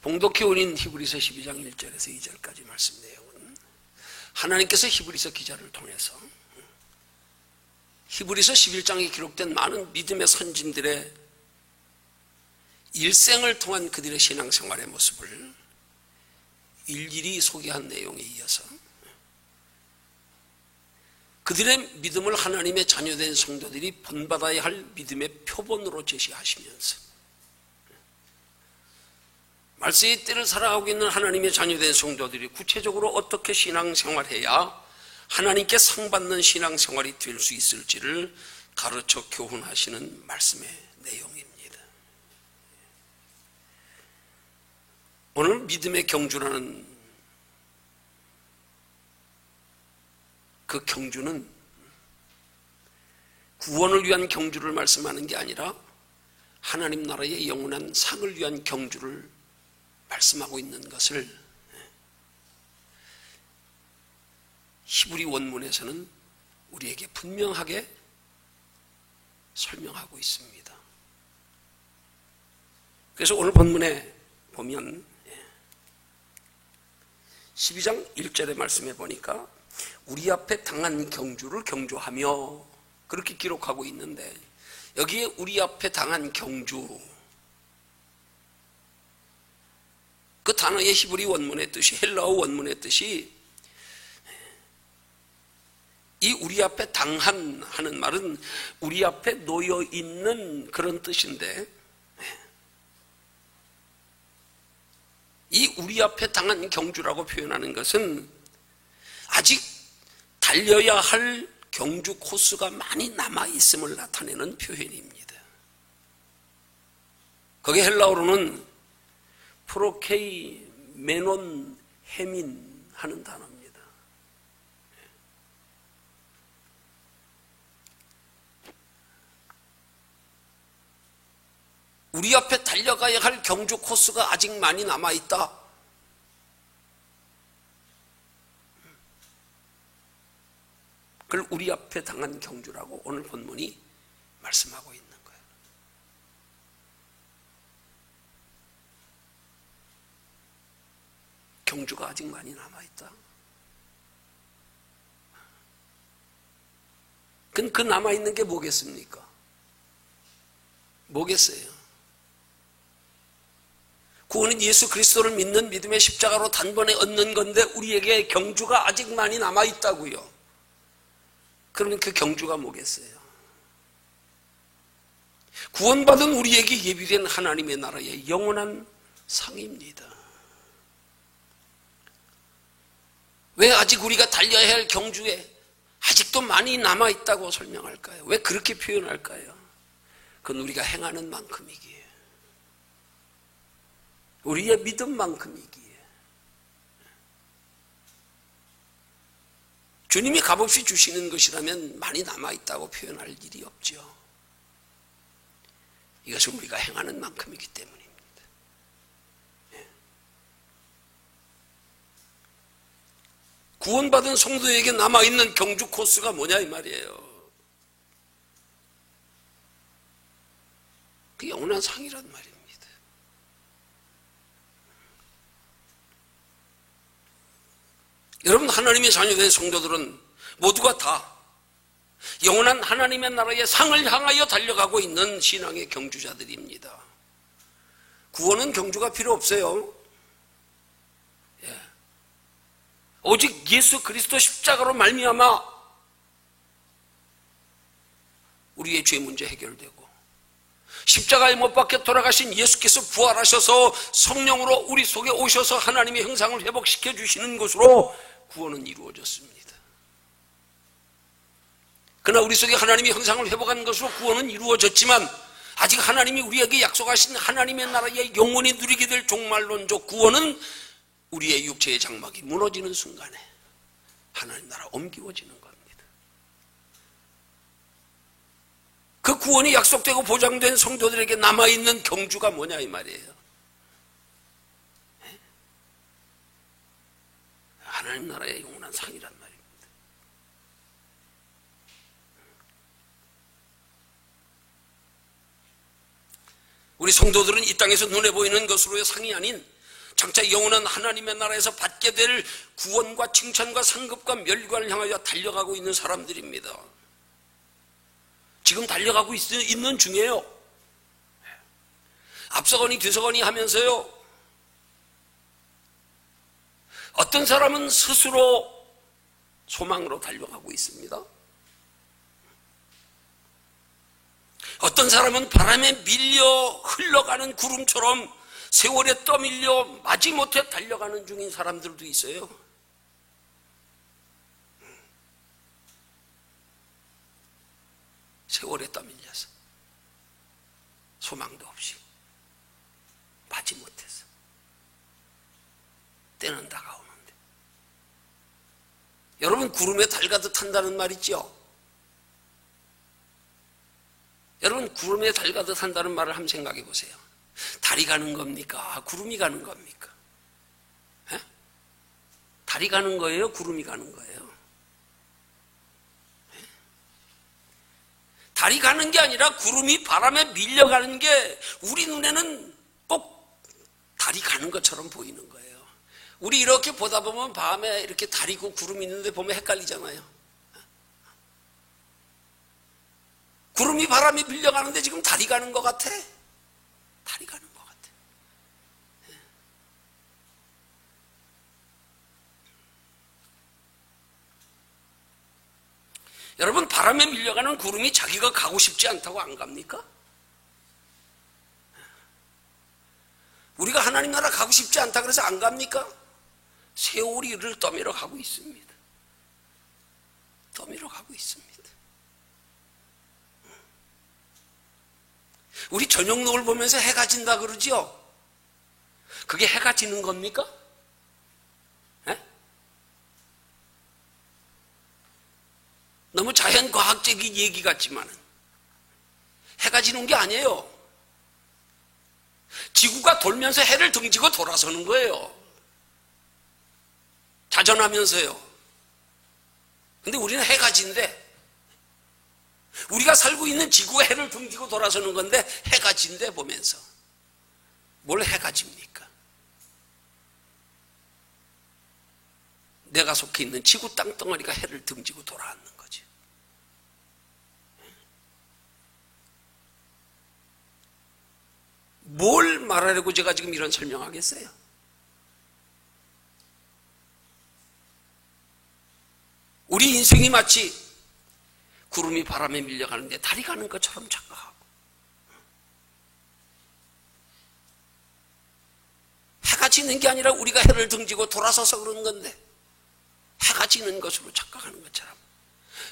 봉독해 올린 히브리서 12장 1절에서 2절까지 말씀 내용은 하나님께서 히브리서 기자를 통해서 히브리서 11장에 기록된 많은 믿음의 선진들의 일생을 통한 그들의 신앙생활의 모습을 일일이 소개한 내용에 이어서 그들의 믿음을 하나님의 자녀된 성도들이 본받아야 할 믿음의 표본으로 제시하시면서 말세의 때를 살아가고 있는 하나님의 자녀된 성도들이 구체적으로 어떻게 신앙생활해야 하나님께 상받는 신앙생활이 될 수 있을지를 가르쳐 교훈하시는 말씀의 내용입니다. 오늘 믿음의 경주라는 그 경주는 구원을 위한 경주를 말씀하는 게 아니라 하나님 나라의 영원한 상을 위한 경주를 말씀하고 있는 것을 히브리 원문에서는 우리에게 분명하게 설명하고 있습니다. 그래서 오늘 본문에 보면 12장 1절의 말씀에 보니까 우리 앞에 당한 경주를 경주하며 그렇게 기록하고 있는데 여기에 우리 앞에 당한 경주, 그 단어의 히브리 원문의 뜻이, 헬라어 원문의 뜻이 이 우리 앞에 당한 하는 말은 우리 앞에 놓여 있는 그런 뜻인데 이 우리 앞에 당한 경주라고 표현하는 것은 아직 달려야 할 경주 코스가 많이 남아있음을 나타내는 표현입니다. 거기에 헬라어로는 프로케이 메논 헤민 하는 단어입니다. 우리 앞에 달려가야 할 경주 코스가 아직 많이 남아있다. 그걸 우리 앞에 당한 경주라고 오늘 본문이 말씀하고 있는 거예요. 경주가 아직 많이 남아있다. 그 남아있는 게 뭐겠습니까? 뭐겠어요? 구원은 예수 그리스도를 믿는 믿음의 십자가로 단번에 얻는 건데 우리에게 경주가 아직 많이 남아있다고요. 그러면 그 경주가 뭐겠어요? 구원받은 우리에게 예비된 하나님의 나라의 영원한 상입니다. 왜 아직 우리가 달려야 할 경주에 아직도 많이 남아있다고 설명할까요? 왜 그렇게 표현할까요? 그건 우리가 행하는 만큼이기에, 우리의 믿음만큼이기에. 주님이 값없이 주시는 것이라면 많이 남아있다고 표현할 일이 없죠. 이것은 우리가 행하는 만큼이기 때문입니다. 구원받은 성도에게 남아있는 경주 코스가 뭐냐 이 말이에요. 그 영원한 상이란 말입니다. 여러분, 하나님의 자녀된 성도들은 모두가 다 영원한 하나님의 나라의 상을 향하여 달려가고 있는 신앙의 경주자들입니다. 구원은 경주가 필요 없어요. 오직 예수 그리스도 십자가로 말미암아 우리의 죄 문제 해결되고 십자가에 못 박혀 돌아가신 예수께서 부활하셔서 성령으로 우리 속에 오셔서 하나님의 형상을 회복시켜 주시는 것으로 구원은 이루어졌습니다. 그러나 우리 속에 하나님의 형상을 회복한 것으로 구원은 이루어졌지만 아직 하나님이 우리에게 약속하신 하나님의 나라의 영원히 누리게 될 종말론적 구원은 우리의 육체의 장막이 무너지는 순간에 하나님 나라 옮기워지는 겁니다. 그 구원이 약속되고 보장된 성도들에게 남아있는 경주가 뭐냐 이 말이에요. 하나님 나라의 영원한 상이란 말입니다. 우리 성도들은 이 땅에서 눈에 보이는 것으로의 상이 아닌 장차 영원한 하나님의 나라에서 받게 될 구원과 칭찬과 상급과 멸관을 향하여 달려가고 있는 사람들입니다. 지금 달려가고 있는 중이에요. 앞서거니 뒤서거니 하면서요, 어떤 사람은 스스로 소망으로 달려가고 있습니다. 어떤 사람은 바람에 밀려 흘러가는 구름처럼 세월에 떠밀려 마지못해 달려가는 중인 사람들도 있어요. 세월에 떠밀려서 소망도 없이 마지못해서 때는 다가오는데, 여러분 구름에 달가듯 한다는 말 있죠? 여러분 구름에 달가듯 한다는 말을 한번 생각해 보세요. 달이 가는 겁니까? 구름이 가는 겁니까? 에? 달이 가는 거예요? 구름이 가는 거예요? 에? 달이 가는 게 아니라 구름이 바람에 밀려가는 게 우리 눈에는 꼭 달이 가는 것처럼 보이는 거예요. 우리 이렇게 보다 보면 밤에 이렇게 달이 있고 구름이 있는데 보면 헷갈리잖아요. 구름이 바람에 밀려가는데 지금 달이 가는 것 같아? 달이 가는 것 같아. 여러분, 바람에 밀려가는 구름이 자기가 가고 싶지 않다고 안 갑니까? 우리가 하나님 나라 가고 싶지 않다 그래서 안 갑니까? 세월이 이를 떠밀어 가고 있습니다. 떠밀어 가고 있습니다. 우리 저녁록을 보면서 해가 진다 그러죠? 그게 해가 지는 겁니까? 에? 너무 자연과학적인 얘기 같지만 해가 지는 게 아니에요. 지구가 돌면서 해를 등지고 돌아서는 거예요. 자전하면서요. 근데 우리는 해가 진대. 우리가 살고 있는 지구가 해를 등지고 돌아서는 건데 해가 진대 보면서. 뭘 해가 집니까? 내가 속해 있는 지구 땅덩어리가 해를 등지고 돌아앉는 거지. 뭘 말하려고 제가 지금 이런 설명하겠어요? 우리 인생이 마치 구름이 바람에 밀려가는데 달이 가는 것처럼 착각하고, 해가 지는 게 아니라 우리가 해를 등지고 돌아서서 그런 건데 해가 지는 것으로 착각하는 것처럼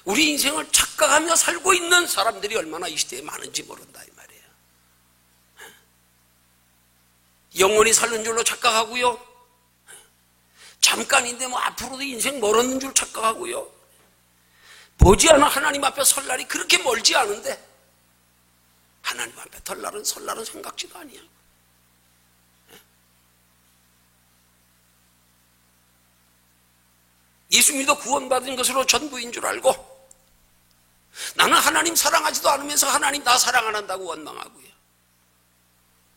우리 인생을 착각하며 살고 있는 사람들이 얼마나 이 시대에 많은지 모른다 이 말이에요. 영원히 사는 줄로 착각하고요, 잠깐인데 뭐 앞으로도 인생 멀었는 줄 착각하고요, 머지않아 하나님 앞에 설 날이 그렇게 멀지 않은데 하나님 앞에 설날은 생각지도 아니야. 예수 믿어 구원받은 것으로 전부인 줄 알고 나는 하나님 사랑하지도 않으면서 하나님 나 사랑 안 한다고 원망하고요.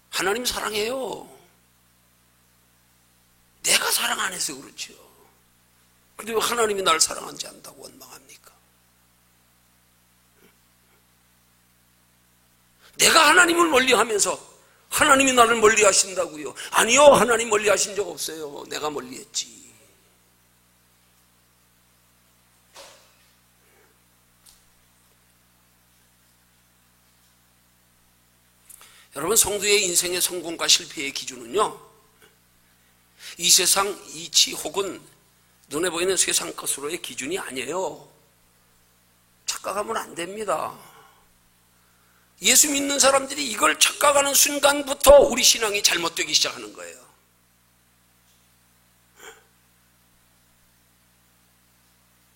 하나님 사랑해요. 내가 사랑 안 해서 그렇죠. 근데 왜 하나님이 나를 사랑하지 않는다고 원망합니까? 내가 하나님을 멀리하면서 하나님이 나를 멀리하신다고요? 아니요, 하나님 멀리하신 적 없어요. 내가 멀리했지. 여러분, 성도의 인생의 성공과 실패의 기준은요, 이 세상 이치 혹은 눈에 보이는 세상 것으로의 기준이 아니에요. 착각하면 안 됩니다. 예수 믿는 사람들이 이걸 착각하는 순간부터 우리 신앙이 잘못되기 시작하는 거예요.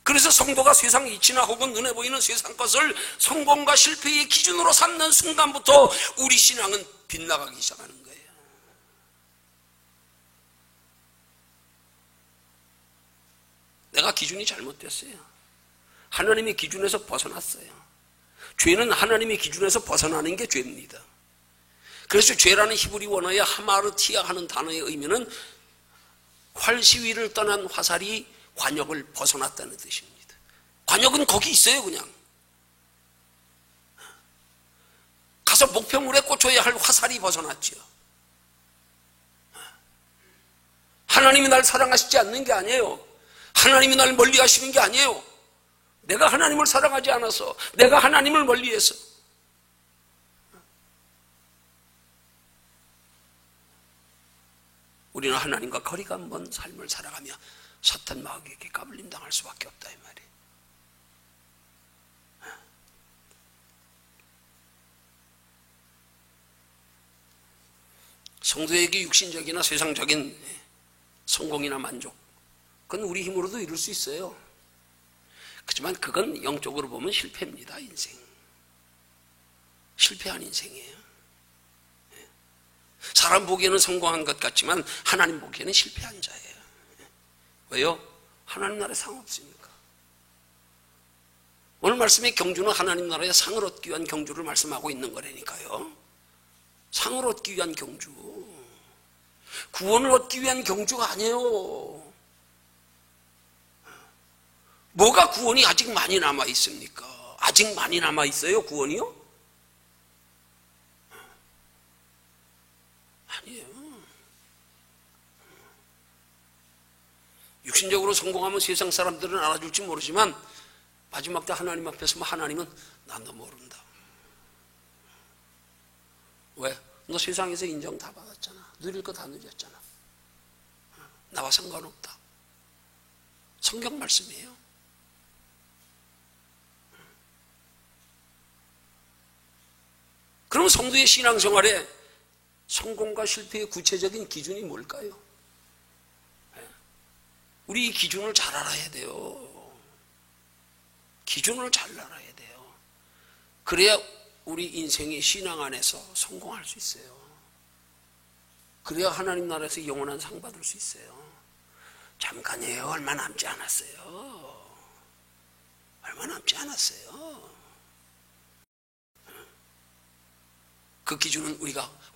그래서 성도가 세상 이치나 혹은 눈에 보이는 세상 것을 성공과 실패의 기준으로 삼는 순간부터 우리 신앙은 빗나가기 시작하는 거예요. 내가 기준이 잘못됐어요. 하나님의 기준에서 벗어났어요. 죄는 하나님의 기준에서 벗어나는 게 죄입니다. 그래서 죄라는 히브리 원어의 하마르티아 하는 단어의 의미는 활시위를 떠난 화살이 관역을 벗어났다는 뜻입니다. 관역은 거기 있어요. 그냥 가서 목표물에 꽂혀야 할 화살이 벗어났죠. 하나님이 날 사랑하시지 않는 게 아니에요. 하나님이 날 멀리 하시는 게 아니에요. 내가 하나님을 사랑하지 않아서, 내가 하나님을 멀리해서. 우리는 하나님과 거리가 먼 삶을 살아가며 사탄 마귀에게 까불림 당할 수밖에 없다 이 말이에요. 성도에게 육신적이나 세상적인 성공이나 만족, 그건 우리 힘으로도 이룰 수 있어요. 그렇지만 그건 영적으로 보면 실패입니다. 인생 실패한 인생이에요. 사람 보기에는 성공한 것 같지만 하나님 보기에는 실패한 자예요. 왜요? 하나님 나라에 상 없으니까. 오늘 말씀의 경주는 하나님 나라에 상을 얻기 위한 경주를 말씀하고 있는 거라니까요. 상을 얻기 위한 경주, 구원을 얻기 위한 경주가 아니에요. 뭐가 구원이 아직 많이 남아 있습니까? 아직 많이 남아 있어요, 구원이요? 아니에요. 육신적으로 성공하면 세상 사람들은 알아줄지 모르지만 마지막 때 하나님 앞에 서면 하나님은 난 너 모른다. 왜? 너 세상에서 인정 다 받았잖아. 누릴 거 다 누렸잖아. 나와 상관없다. 성경 말씀이에요. 그럼 성도의 신앙생활에 성공과 실패의 구체적인 기준이 뭘까요? 우리 이 기준을 잘 알아야 돼요. 기준을 잘 알아야 돼요. 그래야 우리 인생의 신앙 안에서 성공할 수 있어요. 그래야 하나님 나라에서 영원한 상 받을 수 있어요. 잠깐이에요. 얼마 남지 않았어요. 얼마 남지 않았어요. 그 기준은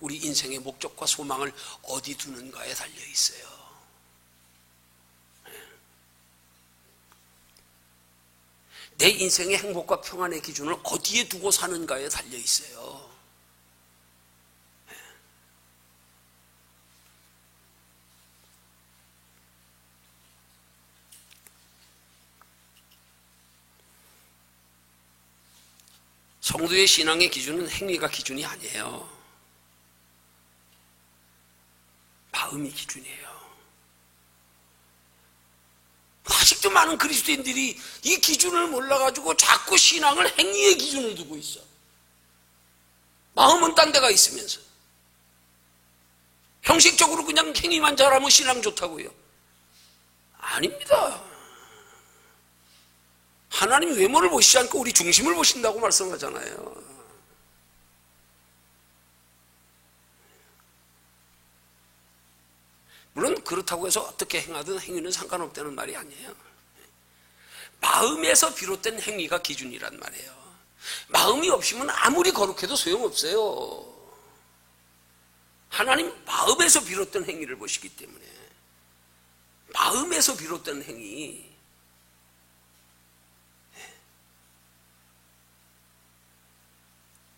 우리 인생의 목적과 소망을 어디 두는가에 달려 있어요. 내 인생의 행복과 평안의 기준을 어디에 두고 사는가에 달려 있어요. 성도의 신앙의 기준은 행위가 기준이 아니에요. 마음이 기준이에요. 아직도 많은 그리스도인들이 이 기준을 몰라가지고 자꾸 신앙을 행위의 기준을 두고 있어. 마음은 딴 데가 있으면서. 형식적으로 그냥 행위만 잘하면 신앙 좋다고요. 아닙니다. 하나님 외모를 보시지 않고 우리 중심을 보신다고 말씀하잖아요. 물론 그렇다고 해서 어떻게 행하든 행위는 상관없다는 말이 아니에요. 마음에서 비롯된 행위가 기준이란 말이에요. 마음이 없으면 아무리 거룩해도 소용없어요. 하나님 마음에서 비롯된 행위를 보시기 때문에 마음에서 비롯된 행위.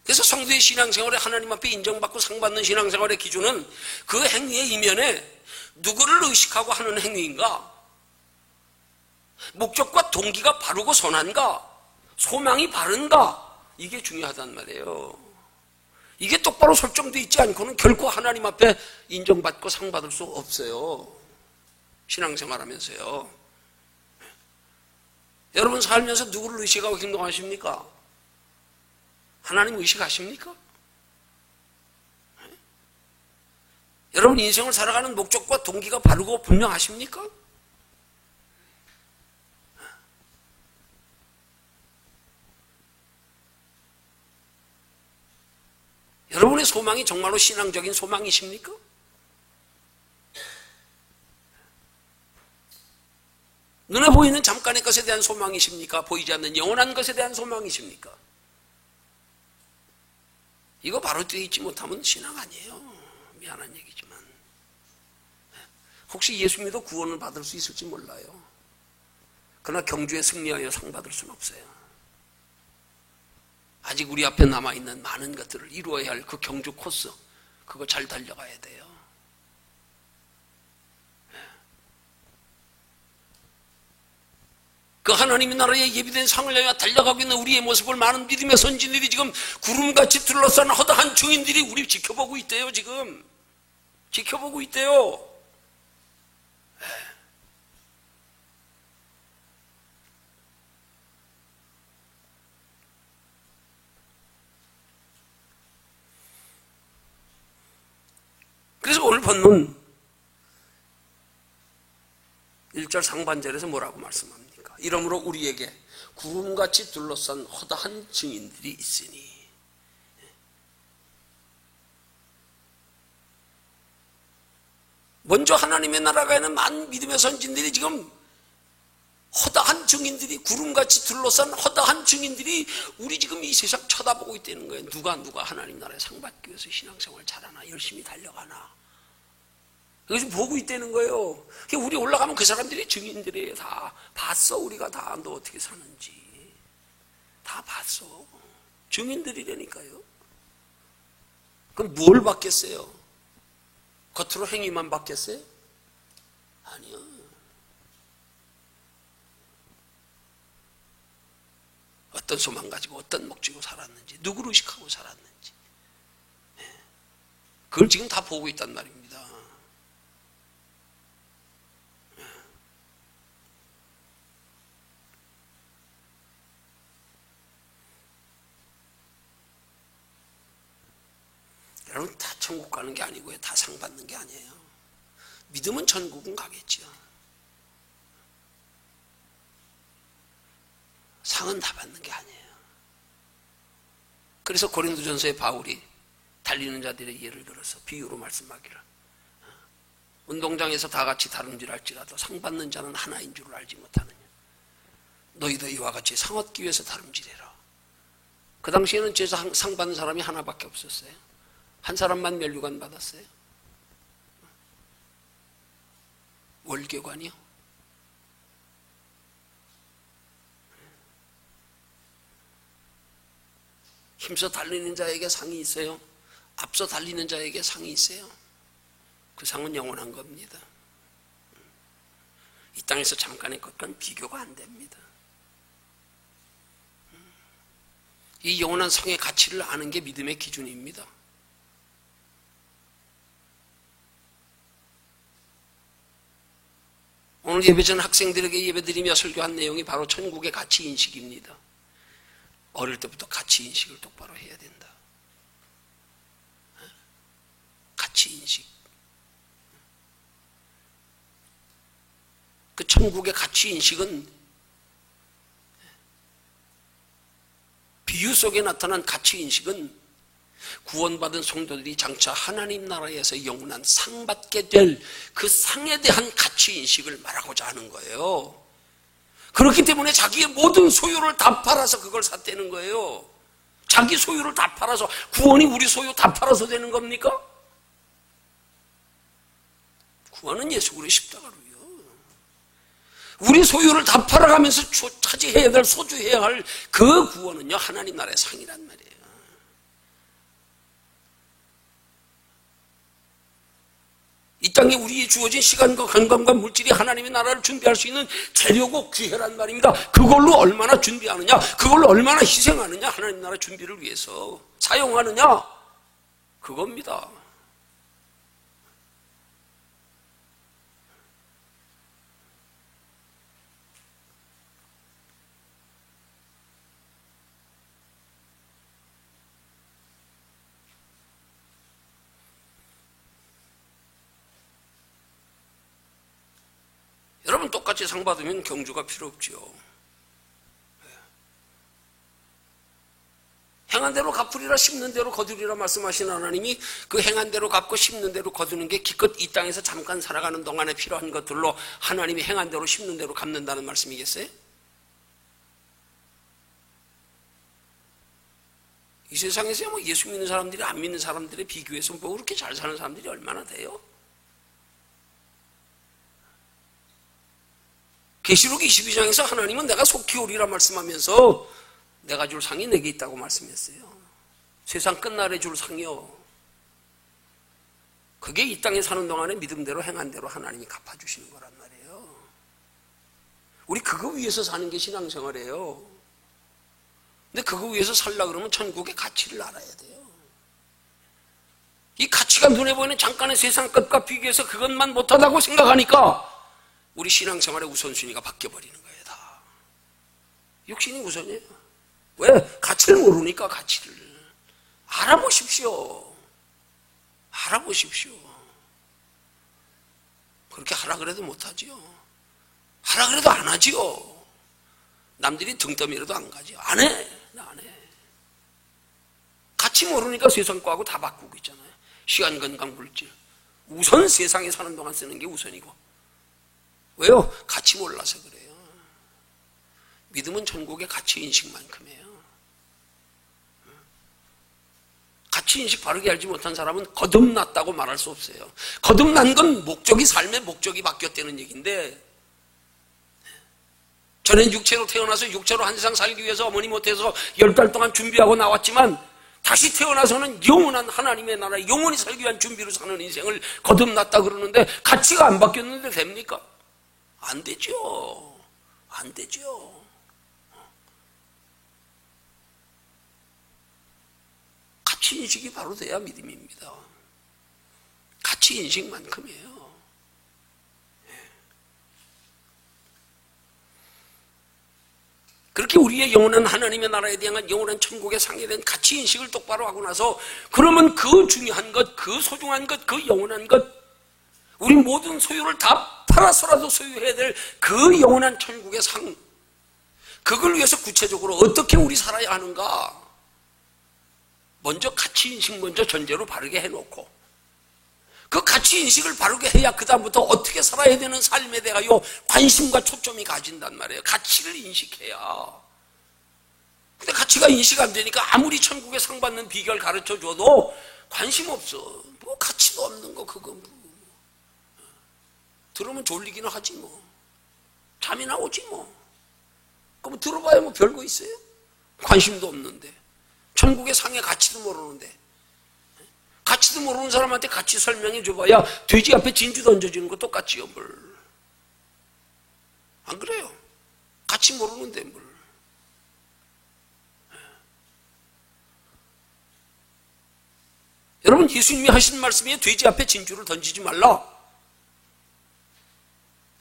그래서 성도의 신앙생활에 하나님 앞에 인정받고 상받는 신앙생활의 기준은 그 행위의 이면에 누구를 의식하고 하는 행위인가? 목적과 동기가 바르고 선한가? 소망이 바른가? 이게 중요하단 말이에요. 이게 똑바로 설정되어 있지 않고는 결코 하나님 앞에 인정받고 상받을 수 없어요. 신앙생활하면서요. 여러분 살면서 누구를 의식하고 행동하십니까? 하나님 의식하십니까? 여러분 인생을 살아가는 목적과 동기가 바르고 분명하십니까? 여러분의 소망이 정말로 신앙적인 소망이십니까? 눈에 보이는 잠깐의 것에 대한 소망이십니까? 보이지 않는 영원한 것에 대한 소망이십니까? 이거 바로 되어 있지 못하면 신앙 아니에요. 미안한 얘기지만. 혹시 예수 믿어 구원을 받을 수 있을지 몰라요. 그러나 경주에 승리하여 상 받을 수는 없어요. 아직 우리 앞에 남아있는 많은 것들을 이루어야 할 그 경주 코스, 그거 잘 달려가야 돼요. 그 하나님의 나라에 예비된 상을 향해 달려가고 있는 우리의 모습을 많은 믿음의 선진들이 지금 구름같이 둘러싼 허다한 증인들이 우리 지켜보고 있대요. 지금 지켜보고 있대요. 그래서 오늘 본문 1절 상반절에서 뭐라고 말씀합니까? 이러므로 우리에게 구름같이 둘러싼 허다한 증인들이 있으니. 먼저 하나님의 나라가 있는 많은 믿음의 선진들이 지금 허다한 증인들이, 구름같이 둘러싼 허다한 증인들이 우리 지금 이 세상 쳐다보고 있다는 거예요. 누가 하나님 나라에 상 받기 위해서 신앙생활 잘하나, 열심히 달려가나, 그래서 보고 있다는 거예요. 우리 올라가면 그 사람들이 증인들이에요. 다 봤어. 우리가 다 너 어떻게 사는지 다 봤어. 증인들이라니까요. 그럼 뭘 받겠어요? 겉으로 행위만 받겠어요? 아니요. 어떤 소망 가지고 어떤 목적으로 살았는지, 누구를 의식하고 살았는지, 그걸 지금 다 보고 있단 말입니다. 여러분, 다 천국 가는 게 아니고요, 다 상 받는 게 아니에요. 믿으면 천국은 가겠죠. 상은 다 받는 게 아니에요. 그래서 고린도전서의 바울이 달리는 자들의 예를 들어서 비유로 말씀하기를, 운동장에서 다 같이 다름질할지라도 상 받는 자는 하나인 줄을 알지 못하느냐. 너희도 이와 같이 상 얻기 위해서 다름질해라. 그 당시에는 제 상 받는 사람이 하나밖에 없었어요. 한 사람만 면류관 받았어요. 월계관이요. 힘써 달리는 자에게 상이 있어요. 앞서 달리는 자에게 상이 있어요. 그 상은 영원한 겁니다. 이 땅에서 잠깐의 것과는 비교가 안 됩니다. 이 영원한 상의 가치를 아는 게 믿음의 기준입니다. 오늘 예배전 학생들에게 예배드리며 설교한 내용이 바로 천국의 가치인식입니다. 어릴 때부터 가치인식을 똑바로 해야 된다. 가치인식. 그 천국의 가치인식은 비유 속에 나타난 가치인식은 구원받은 성도들이 장차 하나님 나라에서 영원한 상 받게 될 그 상에 대한 가치인식을 말하고자 하는 거예요. 그렇기 때문에 자기의 모든 소유를 다 팔아서 그걸 샀다는 거예요. 자기 소유를 다 팔아서, 구원이 우리 소유 다 팔아서 되는 겁니까? 구원은 예수 그리스도의 십자가로요. 우리 소유를 다 팔아가면서 차지해야 될, 소주해야 할 그 구원은요, 하나님 나라의 상이란 말이에요. 이 땅에 우리에 주어진 시간과 건강과 물질이 하나님의 나라를 준비할 수 있는 재료고 기회란 말입니다. 그걸로 얼마나 준비하느냐, 그걸로 얼마나 희생하느냐, 하나님 나라 준비를 위해서 사용하느냐, 그겁니다. 여러분, 똑같이 상 받으면 경주가 필요 없죠. 행한 대로 갚으리라, 심는 대로 거두리라 말씀하신 하나님이 그 행한 대로 갚고 심는 대로 거두는 게 기껏 이 땅에서 잠깐 살아가는 동안에 필요한 것들로 하나님이 행한 대로 심는 대로 갚는다는 말씀이겠어요? 이 세상에서 뭐 예수 믿는 사람들이 안 믿는 사람들에 비교해서 뭐 그렇게 잘 사는 사람들이 얼마나 돼요? 계시록 22장에서 하나님은 내가 속히 오리라 말씀하면서 내가 줄 상이 내게 있다고 말씀했어요. 세상 끝날에 줄 상이요. 그게 이 땅에 사는 동안에 믿음대로 행한 대로 하나님이 갚아주시는 거란 말이에요. 우리 그거 위해서 사는 게 신앙생활이에요. 근데 그거 위해서 살려고 그러면 천국의 가치를 알아야 돼요. 이 가치가 눈에 보이는 잠깐의 세상 끝과 비교해서 그것만 못하다고 생각하니까 우리 신앙생활의 우선순위가 바뀌어버리는 거예요. 다 육신이 우선이에요. 왜? 가치를 모르니까. 가치를 알아보십시오. 알아보십시오. 그렇게 하라 그래도 못하지요. 하라 그래도 안 하지요. 남들이 등 떠밀어도 안 가지요. 안 해. 나 안 해. 가치 모르니까 세상 거하고 다 바꾸고 있잖아요. 시간, 건강, 물질. 우선 세상에 사는 동안 쓰는 게 우선이고. 왜요? 가치 몰라서 그래요. 믿음은 천국의 가치인식만큼이에요. 가치인식 바르게 알지 못한 사람은 거듭났다고 말할 수 없어요. 거듭난 건 목적이, 삶의 목적이 바뀌었다는 얘기인데, 저는 육체로 태어나서 육체로 한 세상 살기 위해서 어머니 못해서 10달 동안 준비하고 나왔지만 다시 태어나서는 영원한 하나님의 나라, 영원히 살기 위한 준비로 사는 인생을 거듭났다 그러는데 가치가 안 바뀌었는데 됩니까? 안 되죠. 안 되죠. 가치인식이 바로 돼야 믿음입니다. 가치인식만큼이에요. 그렇게 우리의 영원한 하나님의 나라에 대한 영원한 천국의 상에 대한 가치인식을 똑바로 하고 나서 그러면 그 중요한 것, 그 소중한 것, 그 영원한 것, 우리 모든 소유를 다 팔아서라도 소유해야 될 그 영원한 천국의 상, 그걸 위해서 구체적으로 어떻게 우리 살아야 하는가, 먼저 가치인식 먼저 전제로 바르게 해놓고 그 가치인식을 바르게 해야 그 다음부터 어떻게 살아야 되는 삶에 대하여 관심과 초점이 가진단 말이에요. 가치를 인식해야. 근데 가치가 인식 안 되니까 아무리 천국에 상 받는 비결 가르쳐줘도 관심 없어. 뭐 가치도 없는 거 그거 뭐. 들으면 졸리기는 하지 뭐. 잠이 나오지 뭐. 그럼 들어봐야 뭐 별거 있어요? 관심도 없는데. 천국의 상의 가치도 모르는데. 가치도 모르는 사람한테 가치 설명해 줘봐야 돼지 앞에 진주 던져주는 거 똑같지요, 뭘. 안 그래요? 가치 모르는데 뭘. 여러분, 예수님이 하신 말씀이 돼지 앞에 진주를 던지지 말라.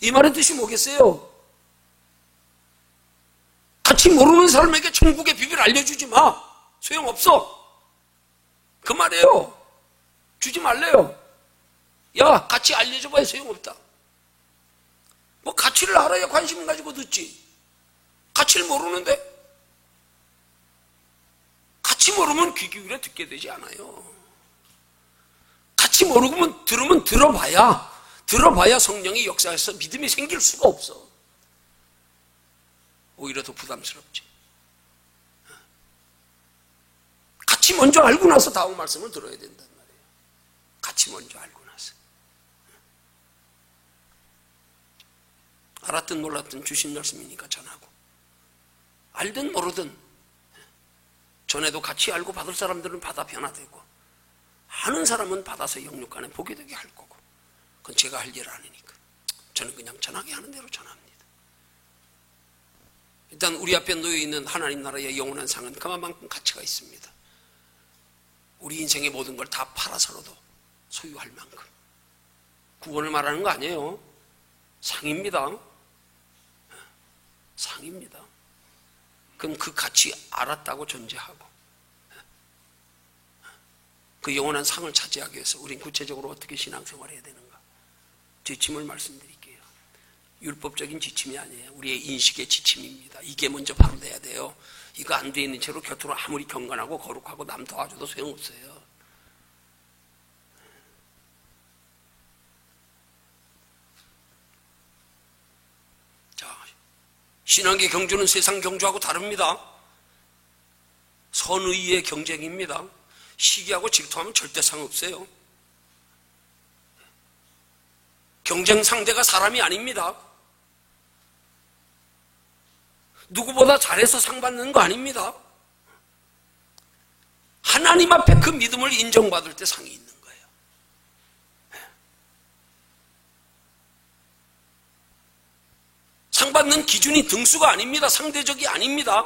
이 말의 뜻이 뭐겠어요? 가치 모르는 사람에게 천국의 비밀을 알려주지 마. 소용없어. 그 말이에요. 주지 말래요. 야, 가치 알려줘봐야 소용없다. 뭐 가치를 알아야 관심 가지고 듣지. 가치를 모르는데? 가치 모르면 귀 기울여 듣게 되지 않아요. 가치 모르면 들으면 들어봐야 성령의 역사에서 믿음이 생길 수가 없어. 오히려 더 부담스럽지. 가치 먼저 알고 나서 다음 말씀을 들어야 된단 말이에요. 가치 먼저 알고 나서. 알았든 몰랐든 주신 말씀이니까 전하고, 알든 모르든 전에도 같이 알고 받을 사람들은 받아 변화되고, 아는 사람은 받아서 영육간에 복이 되게 할 거고, 그건 제가 할 일 아니니까 저는 그냥 전하게 하는 대로 전합니다. 일단 우리 앞에 놓여있는 하나님 나라의 영원한 상은 그만큼 가치가 있습니다. 우리 인생의 모든 걸 다 팔아서라도 소유할 만큼. 구원을 말하는 거 아니에요. 상입니다. 상입니다. 그럼 그 가치 알았다고 전제하고 그 영원한 상을 차지하기 위해서 우린 구체적으로 어떻게 신앙생활을 해야 되는가, 지침을 말씀드릴게요. 율법적인 지침이 아니에요. 우리의 인식의 지침입니다. 이게 먼저 바로 돼야 돼요. 이거 안 돼 있는 채로 곁으로 아무리 경건하고 거룩하고 남 도와줘도 소용없어요. 자, 신앙의 경주는 세상 경주하고 다릅니다. 선의의 경쟁입니다. 시기하고 질투하면 절대 상없어요. 경쟁 상대가 사람이 아닙니다. 누구보다 잘해서 상 받는 거 아닙니다. 하나님 앞에 그 믿음을 인정받을 때 상이 있는 거예요. 상 받는 기준이 등수가 아닙니다. 상대적이 아닙니다.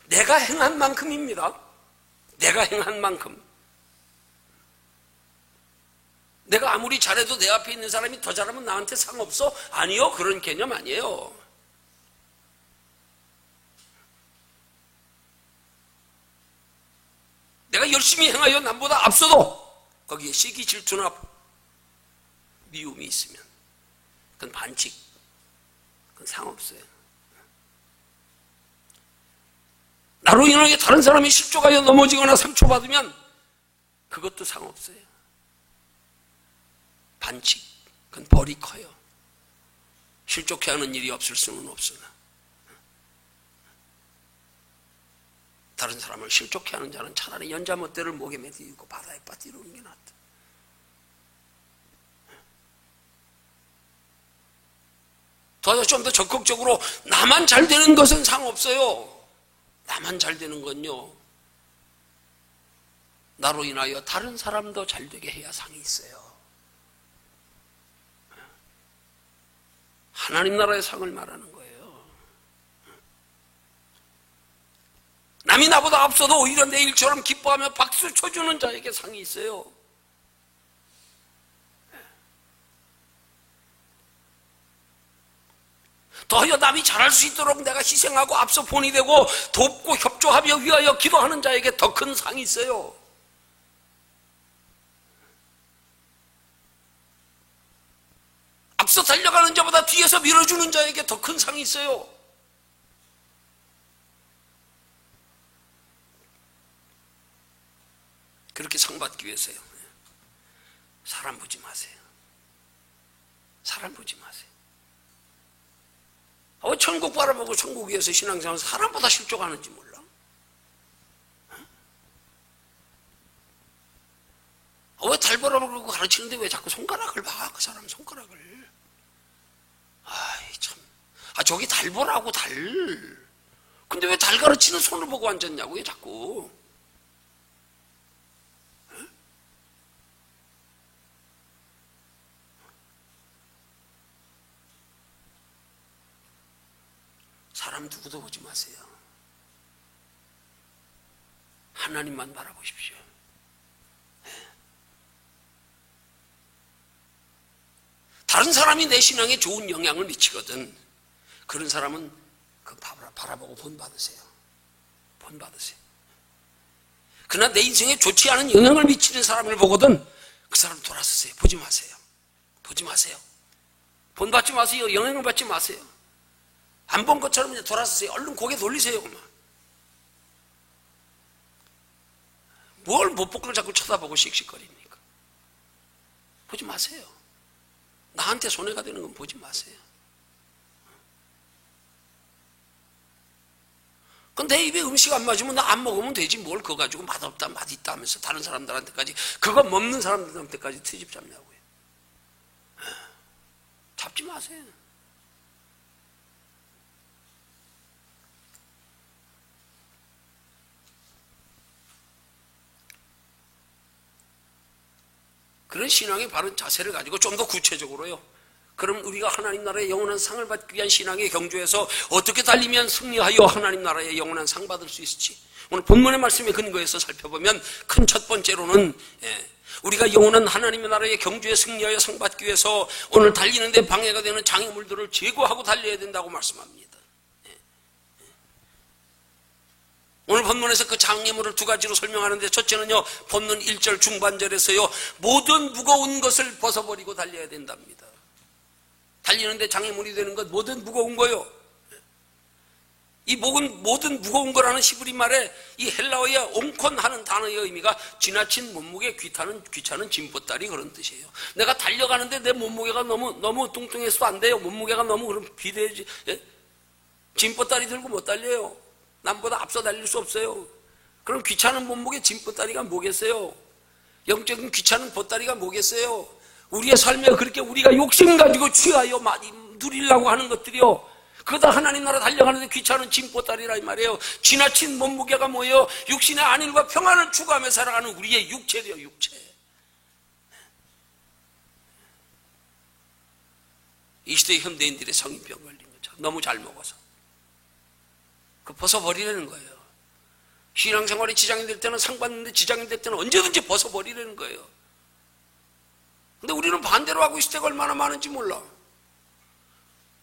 내가 행한 만큼입니다. 내가 행한 만큼. 내가 아무리 잘해도 내 앞에 있는 사람이 더 잘하면 나한테 상 없어? 아니요, 그런 개념 아니에요. 내가 열심히 행하여 남보다 앞서도 거기에 시기, 질투나 미움이 있으면 그건 반칙, 그건 상없어요. 나로 인하여 다른 사람이 실족하여 넘어지거나 상처받으면 그것도 상없어요. 반칙, 그건 벌이 커요. 실족해 하는 일이 없을 수는 없으나 다른 사람을 실족해 하는 자는 차라리 연자못대를 목에 매달고 바다에 빠뜨리는 게 낫다. 좀 더 적극적으로 나만 잘 되는 것은 상없어요. 나만 잘 되는 건요, 나로 인하여 다른 사람도 잘 되게 해야 상이 있어요. 하나님 나라의 상을 말하는 거예요. 남이 나보다 앞서도 오히려 내 일처럼 기뻐하며 박수 쳐주는 자에게 상이 있어요. 더하여 남이 잘할 수 있도록 내가 희생하고 앞서 본이 되고 돕고 협조하며 위하여 기도하는 자에게 더 큰 상이 있어요. 앞서 달려가는 자보다 뒤에서 밀어주는 자에게 더 큰 상이 있어요. 그렇게 상 받기 위해서요, 사람 보지 마세요. 사람 보지 마세요. 왜 천국 바라보고 천국 위에서 신앙생활 사람보다 실족하는지 몰라? 왜 달 바라보고 가르치는데 왜 자꾸 손가락을 봐? 그 사람 손가락을. 아이 참. 저기 달 보라고 달. 근데 왜 달 가르치는 손을 보고 앉았냐고요, 자꾸. 사람 누구도 보지 마세요. 하나님만 바라보십시오. 다른 사람이 내 신앙에 좋은 영향을 미치거든. 그런 사람은 그 바라보고 본받으세요. 본받으세요. 그러나 내 인생에 좋지 않은 영향을 미치는 사람을 보거든 그 사람 돌아서세요. 보지 마세요. 보지 마세요. 본받지 마세요. 영향을 받지 마세요. 안 본 것처럼 이제 돌아서세요. 얼른 고개 돌리세요. 뭘 못 본 걸 자꾸 쳐다보고 씩씩거립니까? 보지 마세요. 나한테 손해가 되는 건 보지 마세요. 내 입에 음식 안 맞으면 나 안 먹으면 되지. 뭘 그거 가지고 맛없다 맛있다 하면서 다른 사람들한테까지, 그거 먹는 사람들한테까지 트집 잡냐고요. 잡지 마세요. 그런 신앙의 바른 자세를 가지고 좀 더 구체적으로요, 그럼 우리가 하나님 나라의 영원한 상을 받기 위한 신앙의 경주에서 어떻게 달리면 승리하여 하나님 나라의 영원한 상 받을 수 있을지 오늘 본문의 말씀에 근거해서 살펴보면, 큰 첫 번째로는 우리가 영원한 하나님의 나라의 경주에 승리하여 상 받기 위해서 오늘 달리는 데 방해가 되는 장애물들을 제거하고 달려야 된다고 말씀합니다. 오늘 본문에서 그 장애물을 두 가지로 설명하는데, 첫째는요, 본문 1절 중반절에서요, 모든 무거운 것을 벗어버리고 달려야 된답니다. 달리는데 장애물이 되는 것, 모든 무거운 거요. 이 모든 무거운 거라는 히브리 말에 이 헬라어의 옹콘 하는 단어의 의미가 지나친 몸무게, 귀찮은 짐보따리, 그런 뜻이에요. 내가 달려가는데 내 몸무게가 너무 뚱뚱해서 안 돼요. 몸무게가 너무 그럼 짐보따리 들고 못 달려요. 남보다 앞서 달릴 수 없어요. 그럼 귀찮은 몸무게 짐 보따리가 뭐겠어요? 영적인 귀찮은 보따리가 뭐겠어요? 우리의 삶에 그렇게 우리가 욕심 가지고 취하여 많이 누리려고 하는 것들이요, 그러다 하나님 나라 달려가는데 귀찮은 짐 보따리라 이 말이에요. 지나친 몸무게가 뭐예요? 육신의 안일과 평안을 추구하며 살아가는 우리의 육체래요, 육체. 이 시대 현대인들의 성인병 걸린 거죠. 너무 잘 먹어서. 그 벗어버리라는 거예요. 신앙생활에 지장이 될 때는 상 받는데 지장이 될 때는 언제든지 벗어버리라는 거예요. 근데 우리는 반대로 하고 있을 때가 얼마나 많은지 몰라.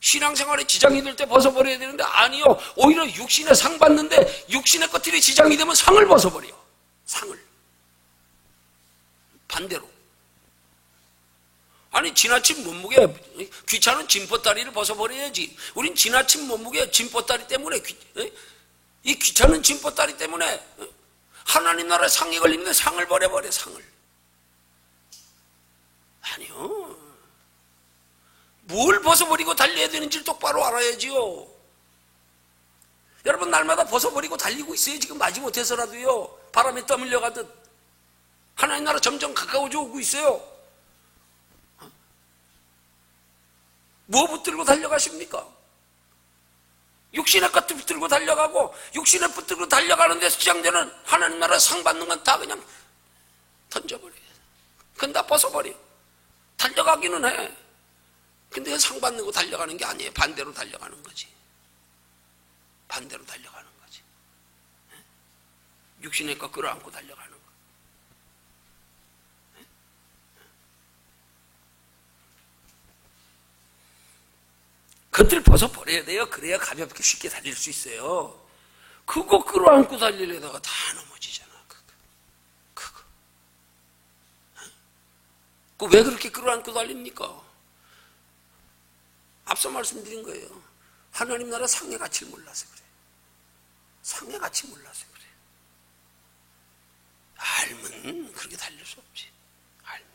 신앙생활에 지장이 될 때 벗어버려야 되는데 아니요, 오히려 육신에 상 받는데 육신의 것들이 지장이 되면 상을 벗어버려. 상을 반대로. 아니 지나친 몸무게 귀찮은 짐보따리를 벗어버려야지. 우린 지나친 몸무게 짐보따리 때문에 이 귀찮은 짐보따리 때문에 하나님 나라에 상이 걸리는데 상을 버려버려. 상을. 아니요, 뭘 벗어버리고 달려야 되는지를 똑바로 알아야지요. 여러분, 날마다 벗어버리고 달리고 있어요. 지금 마지못해서라도요. 바람에 떠밀려 가듯 하나님 나라 점점 가까워져 오고 있어요. 뭐 붙들고 달려가십니까? 육신의 것들 붙들고 달려가고, 육신의 붙들고 달려가는 데서 시작되는 하나님 나라 상 받는 건 다 그냥 던져버려요. 그건 다 벗어버려. 달려가기는 해. 근데 상 받는 거 달려가는 게 아니에요. 반대로 달려가는 거지. 반대로 달려가는 거지. 육신의 것 끌어안고 달려가는 거. 그것들 벗어버려야 돼요. 그래야 가볍게 쉽게 달릴 수 있어요. 그거 끌어안고 달리려다가 다 넘어지잖아. 그거. 왜 그렇게 끌어안고 달립니까? 앞서 말씀드린 거예요. 하나님 나라 상의 가치를 몰라서 그래. 상의 가치 몰라서 그래. 알면 그렇게 달릴 수 없지. 알면.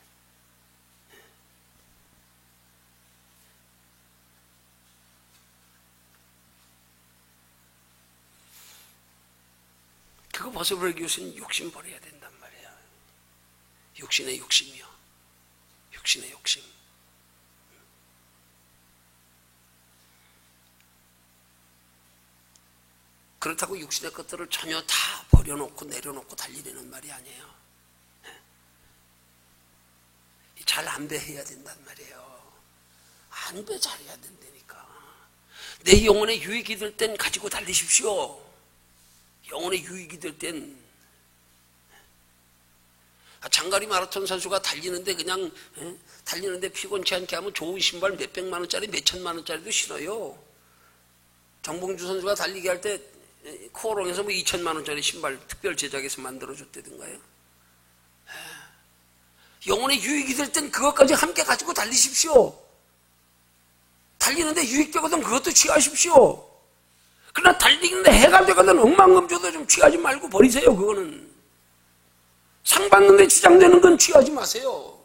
그거 벗어버리기 위해서는 욕심 버려야 된단 말이야. 육신의 욕심이요. 육신의 욕심. 그렇다고 육신의 것들을 전혀 다 버려놓고 내려놓고 달리려는 말이 아니에요. 잘 안배해야 된단 말이에요. 안배 잘해야 된다니까. 내 영혼에 유익이 될 땐 가지고 달리십시오. 영혼에 유익이 될 땐. 장거리 마라톤 선수가 달리는데 그냥 달리는데 피곤치 않게 하면 좋은 신발 몇백만 원짜리 몇천만 원짜리도 신어요. 정봉주 선수가 달리기 할 때 코어롱에서 뭐 2천만 원짜리 신발 특별 제작해서 만들어줬다든가요. 영혼에 유익이 될 땐 그것까지 함께 가지고 달리십시오. 달리는데 유익되거든 그것도 취하십시오. 그러나 달리는데 해가 되거든 억만금줘도 좀 취하지 말고 버리세요. 그거는 상 받는데 지장되는 건 취하지 마세요.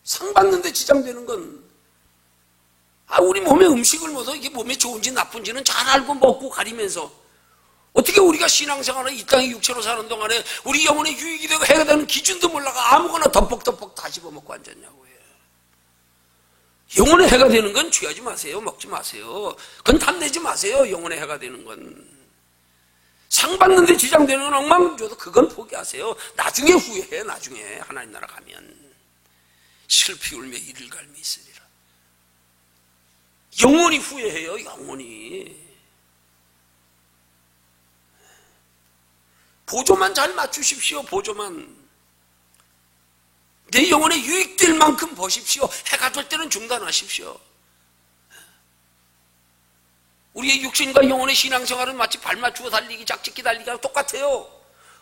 상 받는데 지장되는 건 우리 몸에 음식을 먹어서 이게 몸에 좋은지 나쁜지는 잘 알고 먹고 가리면서 어떻게 우리가 신앙생활을 이 땅에 육체로 사는 동안에 우리 영혼에 유익이 되고 해가 되는 기준도 몰라가 아무거나 덮벅덮벅 다 집어먹고 앉았냐고 해요. 영혼에 해가 되는 건 취하지 마세요. 먹지 마세요. 그건 탐내지 마세요. 영혼에 해가 되는 건. 상 받는데 지장되는 건 억만금 줘도 그건 포기하세요. 나중에 후회해. 나중에 하나님 나라 가면 슬피 울며 이를 갈미 있으리라. 영원히 후회해요. 영원히. 보조만 잘 맞추십시오. 보조만. 내 영혼에 유익될 만큼 보십시오. 해가 될 때는 중단하십시오. 우리의 육신과 영혼의 신앙생활은 마치 발 맞추고 달리기, 짝짓기 달리기랑 똑같아요.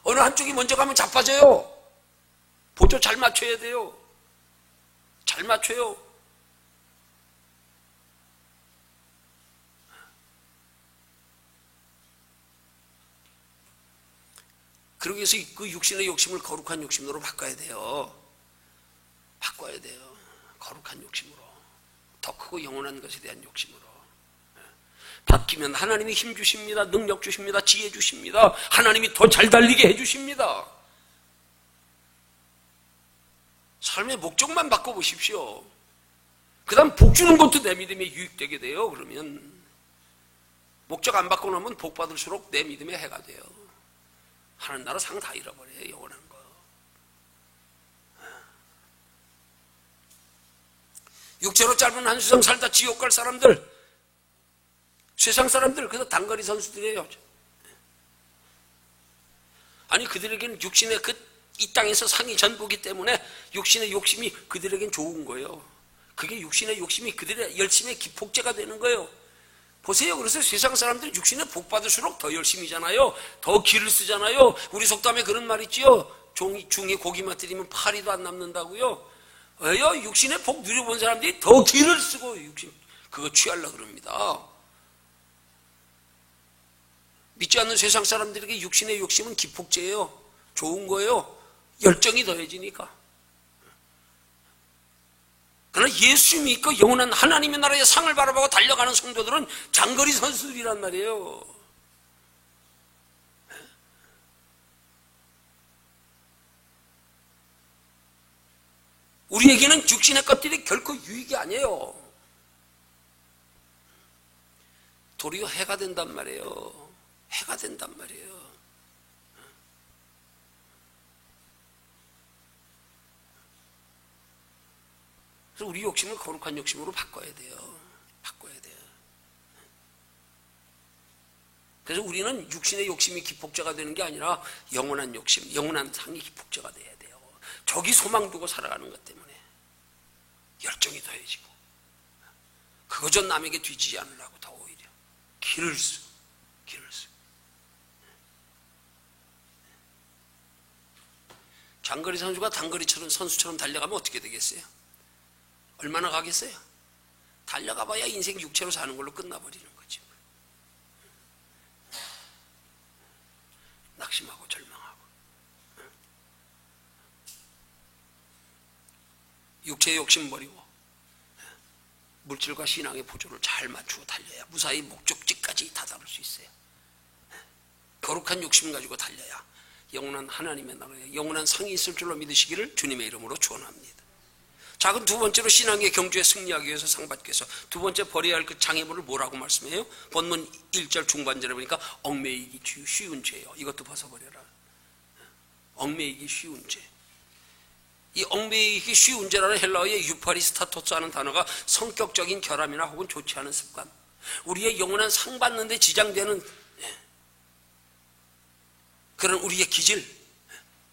어느 한쪽이 먼저 가면 자빠져요. 보조 잘 맞춰야 돼요. 잘 맞춰요. 그러기 위해서 그 육신의 욕심을 거룩한 욕심으로 바꿔야 돼요. 바꿔야 돼요. 거룩한 욕심으로. 더 크고 영원한 것에 대한 욕심으로. 바뀌면 하나님이 힘 주십니다. 능력 주십니다. 지혜 주십니다. 하나님이 더 잘 달리게 해주십니다. 삶의 목적만 바꿔보십시오. 그 다음 복 주는 것도 내 믿음에 유익되게 돼요. 그러면 목적 안 바꿔놓으면 복 받을수록 내 믿음에 해가 돼요. 하는 나라 상 다 잃어버려요. 영원한 거. 육체로 짧은 한 수생 살다 지옥 갈 사람들, 세상 사람들, 그래서 단거리 선수들이에요. 아니 그들에게는 육신의 이 땅에서 상이 전부기 때문에 육신의 욕심이 그들에겐 좋은 거예요. 그게 육신의 욕심이 그들의 열심의 기폭제가 되는 거예요. 보세요. 그래서 세상 사람들은 육신에 복 받을수록 더 열심히잖아요. 더 기를 쓰잖아요. 우리 속담에 그런 말 있지요. 중에 고기만 들이면 파리도 안 남는다고요. 왜요? 육신의 복 누려본 사람들이 더 기를 쓰고 육신 그거 취하려고 그럽니다. 믿지 않는 세상 사람들에게 육신의 욕심은 기폭제예요. 좋은 거예요. 열정이 더해지니까. 그러나 예수 믿고 영원한 하나님의 나라의 상을 바라보고 달려가는 성도들은 장거리 선수들이란 말이에요. 우리에게는 육신의 것들이 결코 유익이 아니에요. 도리어 해가 된단 말이에요. 해가 된단 말이에요. 그래서 우리 욕심을 거룩한 욕심으로 바꿔야 돼요. 바꿔야 돼요. 그래서 우리는 육신의 욕심이 기폭제가 되는 게 아니라 영원한 욕심, 영원한 상이 기폭제가 돼야 돼요. 저기 소망 두고 살아가는 것 때문에 열정이 더해지고 그거저 남에게 뒤지지 않으려고 더 오히려 길을 쓰. 장거리 선수가 선수처럼 달려가면 어떻게 되겠어요? 얼마나 가겠어요? 달려가봐야 인생 육체로 사는 걸로 끝나버리는 거지. 낙심하고 절망하고. 육체의 욕심 버리고 물질과 신앙의 보조를 잘 맞추고 달려야 무사히 목적지까지 다다를 수 있어요. 거룩한 욕심 가지고 달려야 영원한 하나님의 나라에 영원한 상이 있을 줄로 믿으시기를 주님의 이름으로 축원합니다. 자, 그럼 두 번째로 신앙의 경주에 승리하기 위해서 상 받기 위해서 두 번째 버려야 할 그 장애물을 뭐라고 말씀해요? 본문 1절 중반절에 보니까 얽매이기 쉬운 죄요. 이것도 벗어버려라. 얽매이기 쉬운 죄. 이 얽매이기 쉬운 죄라는 헬라어의 유파리스타토스 하는 단어가 성격적인 결함이나 혹은 좋지 않은 습관, 우리의 영원한 상 받는 데 지장되는 그런 우리의 기질,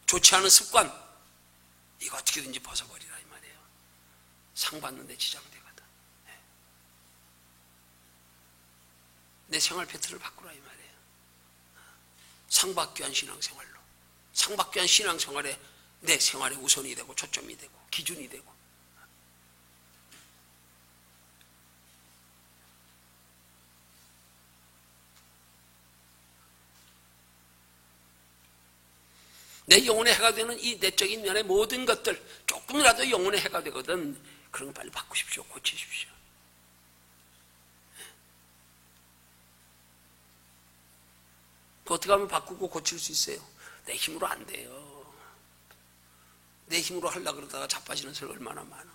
좋지 않은 습관, 이거 어떻게든지 벗어버리라 이 말이에요. 상 받는 데 지장되거든. 내 생활 패턴을 바꾸라 이 말이에요. 상 받기 위한 신앙생활로, 상 받기 위한 신앙생활에 내 생활의 우선이 되고 초점이 되고 기준이 되고. 내 영혼의 해가 되는 이 내적인 면의 모든 것들 조금이라도 영혼의 해가 되거든. 그런 거 빨리 바꾸십시오. 고치십시오. 그 어떻게 하면 바꾸고 고칠 수 있어요? 내 힘으로 안 돼요. 내 힘으로 하려고 그러다가 자빠지는 사람 얼마나 많아.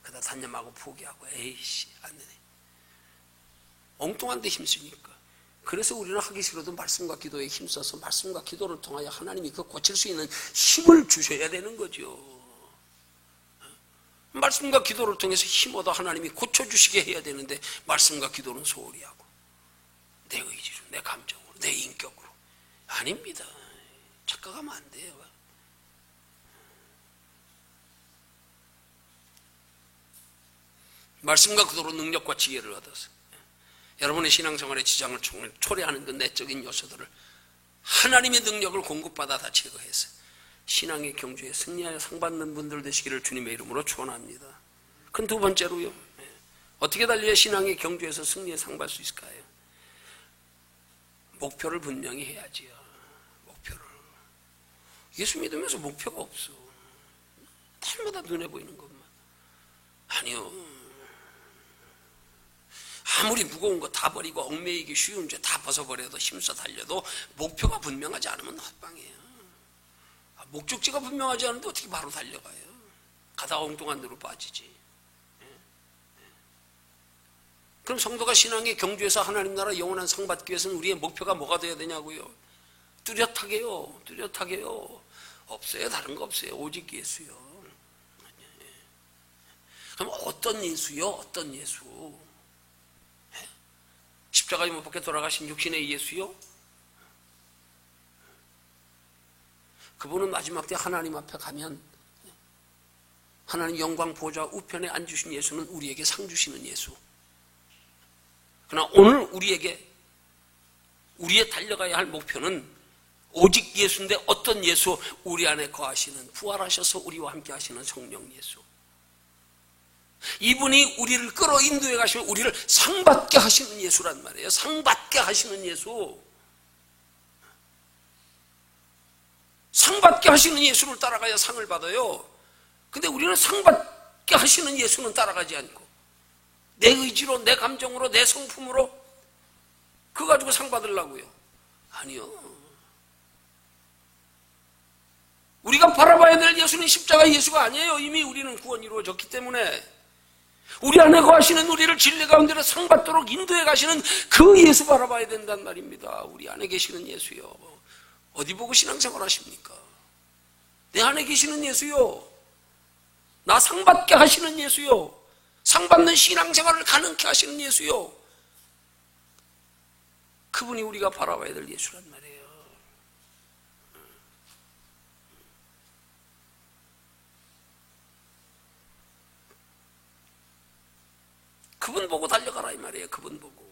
그러다 단념하고 포기하고 에이씨 안 되네. 엉뚱한 데 힘쓰니까. 그래서 우리는 하기 싫어도 말씀과 기도에 힘써서 말씀과 기도를 통하여 하나님이 그 고칠 수 있는 힘을 주셔야 되는 거죠. 말씀과 기도를 통해서 힘 얻어 하나님이 고쳐주시게 해야 되는데 말씀과 기도는 소홀히 하고 내 의지로, 내 감정으로, 내 인격으로. 아닙니다. 착각하면 안 돼요. 말씀과 기도로 능력과 지혜를 얻어서 여러분의 신앙생활의 지장을 초래하는 그 내적인 요소들을 하나님의 능력을 공급받아 다 제거해서 신앙의 경주에 승리하여 상 받는 분들 되시기를 주님의 이름으로 축원합니다. 그럼 두 번째로요, 어떻게 달려야 신앙의 경주에서 승리에 상 받을 수 있을까요? 목표를 분명히 해야지요. 목표를. 예수 믿으면서 목표가 없어. 날마다 눈에 보이는 것만. 아니요. 아무리 무거운 거 다 버리고 얽매이기 쉬운 죄 다 벗어버려도 힘써 달려도 목표가 분명하지 않으면 헛방이에요. 목적지가 분명하지 않은데 어떻게 바로 달려가요? 가다가 엉뚱한 데로 빠지지. 그럼 성도가 신앙의 경주에서 하나님 나라 영원한 상 받기 위해서는 우리의 목표가 뭐가 돼야 되냐고요? 뚜렷하게요. 뚜렷하게요. 없어요. 다른 거 없어요. 오직 예수요. 그럼 어떤 예수요? 어떤 예수? 십자가에 못 박혀 돌아가신 육신의 예수요? 그분은 마지막 때 하나님 앞에 가면 하나님 영광 보좌 우편에 앉으신 예수는 우리에게 상 주시는 예수. 그러나 오늘 우리의 달려가야 할 목표는 오직 예수인데 어떤 예수? 우리 안에 거하시는, 부활하셔서 우리와 함께 하시는 성령 예수. 이분이 우리를 끌어 인도해 가시면 우리를 상받게 하시는 예수란 말이에요. 상받게 하시는 예수. 상받게 하시는 예수를 따라가야 상을 받아요. 근데 우리는 상받게 하시는 예수는 따라가지 않고 내 의지로, 내 감정으로, 내 성품으로 그거 가지고 상 받으려고요. 아니요. 우리가 바라봐야 될 예수는 십자가 예수가 아니에요. 이미 우리는 구원이 이루어졌기 때문에 우리 안에 거하시는 우리를 진리 가운데로 상 받도록 인도해 가시는 그 예수 바라봐야 된단 말입니다. 우리 안에 계시는 예수요. 어디 보고 신앙생활 하십니까? 내 안에 계시는 예수요. 나 상 받게 하시는 예수요. 상 받는 신앙생활을 가능케 하시는 예수요. 그분이 우리가 바라봐야 될 예수란 말이에요. 그분 보고 달려가라 이 말이에요. 그분 보고.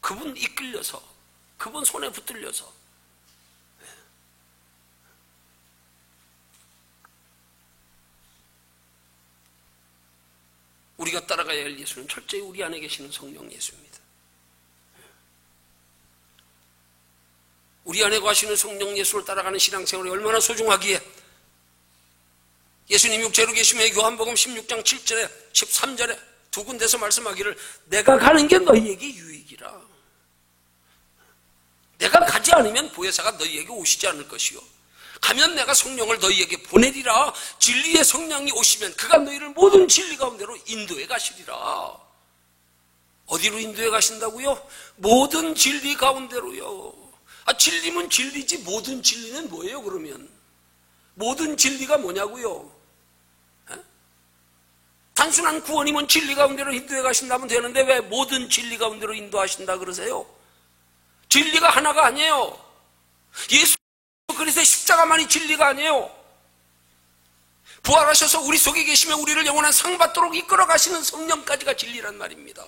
그분 이끌려서, 그분 손에 붙들려서. 우리가 따라가야 할 예수는 철저히 우리 안에 계시는 성령 예수입니다. 우리 안에 거하시는 성령 예수를 따라가는 신앙생활이 얼마나 소중하기에 예수님 육체로 계시며 요한복음 16장 7절에 13절에 두 군데서 말씀하기를 내가 가는 게 너희에게 유익이라. 내가 가지 않으면 보혜사가 너희에게 오시지 않을 것이요 가면 내가 성령을 너희에게 보내리라. 진리의 성령이 오시면 그가 너희를 모든 진리 가운데로 인도해 가시리라. 어디로 인도해 가신다고요? 모든 진리 가운데로요. 진리면 진리지 모든 진리는 뭐예요 그러면? 모든 진리가 뭐냐고요? 단순한 구원이면 진리 가운데로 인도해 가신다면 되는데 왜 모든 진리 가운데로 인도하신다 그러세요? 진리가 하나가 아니에요. 예수 그리스도의 십자가만이 진리가 아니에요. 부활하셔서 우리 속에 계시면 우리를 영원한 상 받도록 이끌어 가시는 성령까지가 진리란 말입니다.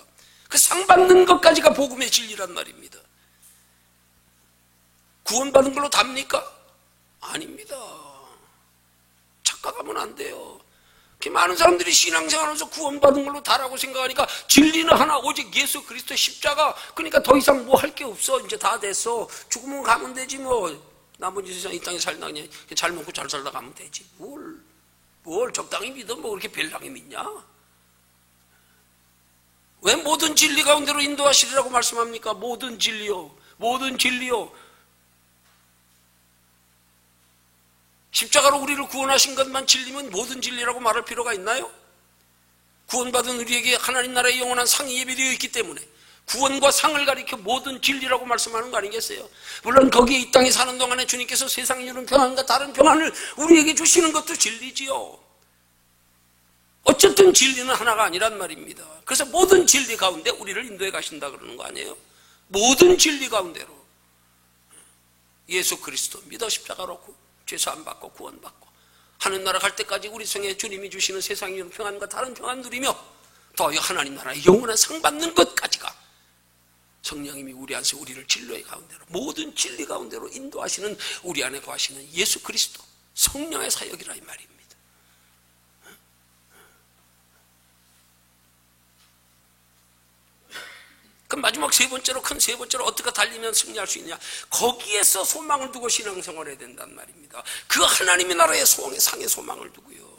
그 상 받는 것까지가 복음의 진리란 말입니다. 구원받은 걸로 답니까? 아닙니다. 착각하면 안 돼요. 많은 사람들이 신앙생활하면서 구원받은 걸로 다라고 생각하니까 진리는 하나 오직 예수 그리스도 십자가. 그러니까 더 이상 뭐 할 게 없어. 이제 다 됐어. 죽으면 가면 되지 뭐. 나머지 세상 이 땅에 살다 그냥 잘 먹고 잘 살다 가면 되지. 뭘 적당히 믿어 뭐 그렇게 별나게 믿냐? 왜 모든 진리 가운데로 인도하시리라고 말씀합니까? 모든 진리요. 모든 진리요. 십자가로 우리를 구원하신 것만 진리면 모든 진리라고 말할 필요가 있나요? 구원받은 우리에게 하나님 나라의 영원한 상이 예비되어 있기 때문에 구원과 상을 가리켜 모든 진리라고 말씀하는 거 아니겠어요? 물론 거기에 이 땅에 사는 동안에 주님께서 세상에 주는 평안과 다른 평안을 우리에게 주시는 것도 진리지요. 어쨌든 진리는 하나가 아니란 말입니다. 그래서 모든 진리 가운데 우리를 인도해 가신다 그러는 거 아니에요? 모든 진리 가운데로 예수 그리스도 믿어 십자가로 죄사함 받고 구원받고 하늘나라 갈 때까지 우리 성에 주님이 주시는 세상에 주는 평안과 다른 평안 누리며 더하여 하나님 나라의 영원한 상 받는 것까지가 성령님이 우리 안에서 우리를 진로의 가운데로 모든 진리 가운데로 인도하시는 우리 안에 거하시는 예수 그리스도 성령의 사역이라 이 말입니다. 그럼 마지막 세 번째로 큰 세 번째로 어떻게 달리면 승리할 수 있느냐? 거기에서 소망을 두고 신앙생활을 해야 된단 말입니다. 그 하나님의 나라의 상의 소망을 두고요.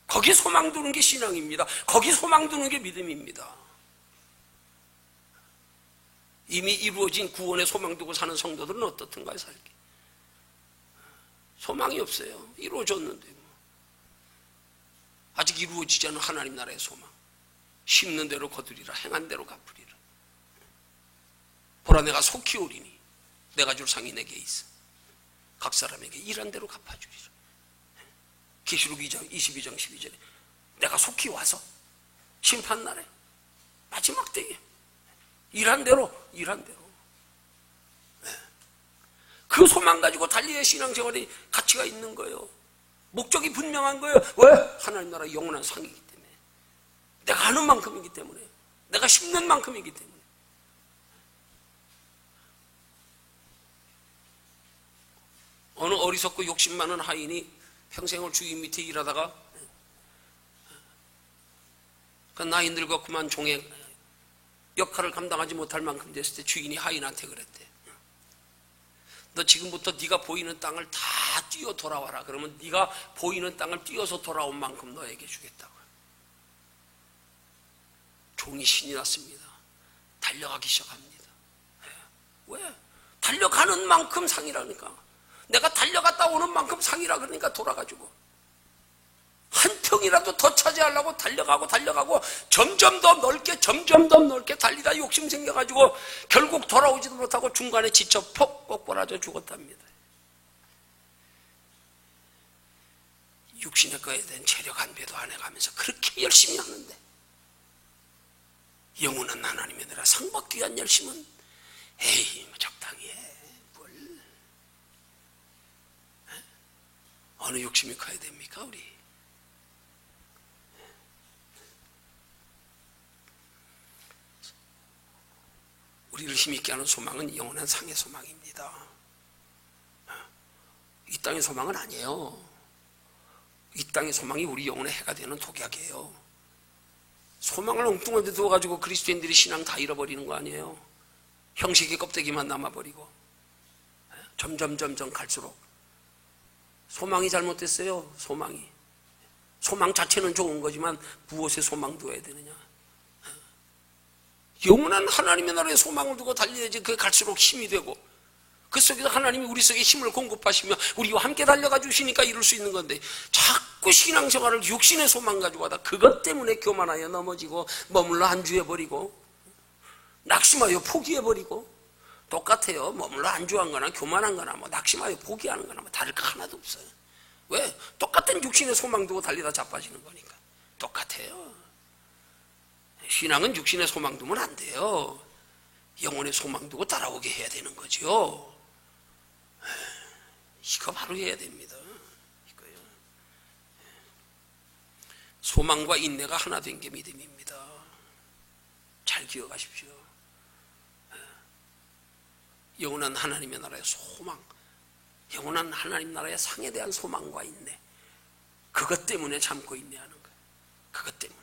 거기 소망 두는 게 신앙입니다. 거기 소망 두는 게 믿음입니다. 이미 이루어진 구원에 소망 두고 사는 성도들은 어떻든가요, 살기? 소망이 없어요. 이루어졌는데 뭐. 아직 이루어지지 않은 하나님 나라의 소망. 심는 대로 거두리라, 행한 대로 갚으리라. 보라, 내가 속히 오리니 내가 줄 상이 내게 있어. 각 사람에게 일한 대로 갚아주리라. 계시록 2장 22장 12절에 내가 속히 와서 심판날에 마지막 때에 일한 대로 그 소망 가지고 달리의 신앙생활이 가치가 있는 거예요. 목적이 분명한 거예요. 왜? 하나님 나라 영원한 상이기 때문에, 내가 하는 만큼이기 때문에, 내가 심는 만큼이기 때문에. 어느 어리석고 욕심 많은 하인이 평생을 주인 밑에 일하다가 그 나이 늙었구만 종의 역할을 감당하지 못할 만큼 됐을 때 주인이 하인한테 그랬대. 너 지금부터 네가 보이는 땅을 다 뛰어 돌아와라. 그러면 네가 보이는 땅을 뛰어서 돌아온 만큼 너에게 주겠다고. 종이 신이 났습니다. 달려가기 시작합니다. 왜? 달려가는 만큼 상이라니까. 내가 달려갔다 오는 만큼 상이라 그러니까 돌아가지고 한 평이라도 더 차지하려고 달려가고 점점 더 넓게 달리다 욕심 생겨가지고 결국 돌아오지도 못하고 중간에 지쳐 폭 꺾어라져 죽었답니다. 육신의 거에 대한 체력 한 배도 안 해가면서 그렇게 열심히 하는데 영원한 하나님의 나라 상 받기 위한 열심은 에이 뭐 적당히 해. 뭘. 어느 욕심이 커야 됩니까 우리? 우리를 힘있게 하는 소망은 영원한 상의 소망입니다. 이 땅의 소망은 아니에요. 이 땅의 소망이 우리 영혼의 해가 되는 독약이에요. 소망을 엉뚱한데 두어가지고 그리스도인들이 신앙 다 잃어버리는 거 아니에요. 형식의 껍데기만 남아버리고 점점 갈수록 소망이 잘못됐어요. 소망 자체는 좋은 거지만 무엇에 소망 두어야 되느냐. 영원한 하나님의 나라에 소망을 두고 달려야지 그게 갈수록 힘이 되고 그 속에서 하나님이 우리 속에 힘을 공급하시며 우리와 함께 달려가 주시니까 이룰 수 있는 건데 자꾸 신앙생활을 육신의 소망 가지고 하다 그것 때문에 교만하여 넘어지고 머물러 안주해버리고 낙심하여 포기해버리고 똑같아요. 머물러 안주한 거나 교만한 거나 뭐 낙심하여 포기하는 거나 뭐 다를 거 하나도 없어요. 왜? 똑같은 육신의 소망 두고 달리다 자빠지는 거니까 똑같아요. 신앙은 육신의 소망 두면 안 돼요. 영혼의 소망 두고 따라오게 해야 되는 거죠. 이거 바로 해야 됩니다. 이거요. 소망과 인내가 하나 된 게 믿음입니다. 잘 기억하십시오. 영원한 하나님의 나라의 소망, 영원한 하나님 나라의 상에 대한 소망과 인내, 그것 때문에 참고 인내하는 거예요. 그것 때문에.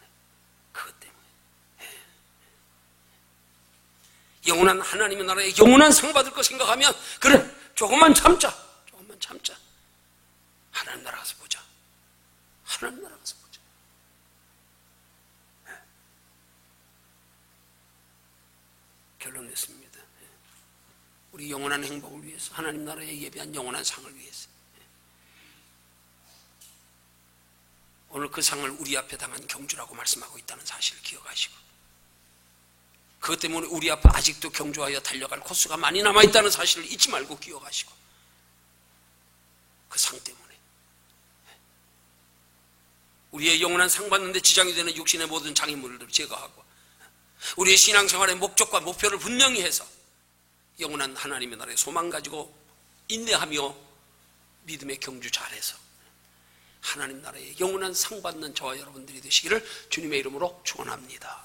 영원한 하나님의 나라에 영원한 상 받을 거 생각하면 그래 조금만 참자. 하나님 나라 가서 보자. 결론 냈습니다. 우리 영원한 행복을 위해서 하나님 나라에 예비한 영원한 상을 위해서 오늘 그 상을 우리 앞에 당한 경주라고 말씀하고 있다는 사실을 기억하시고 그것 때문에 우리 앞에 아직도 경주하여 달려갈 코스가 많이 남아있다는 사실을 잊지 말고 기억하시고 그 상 때문에 우리의 영원한 상 받는데 지장이 되는 육신의 모든 장애물들을 제거하고 우리의 신앙생활의 목적과 목표를 분명히 해서 영원한 하나님의 나라의 소망 가지고 인내하며 믿음의 경주 잘해서 하나님 나라의 영원한 상 받는 저와 여러분들이 되시기를 주님의 이름으로 축원합니다.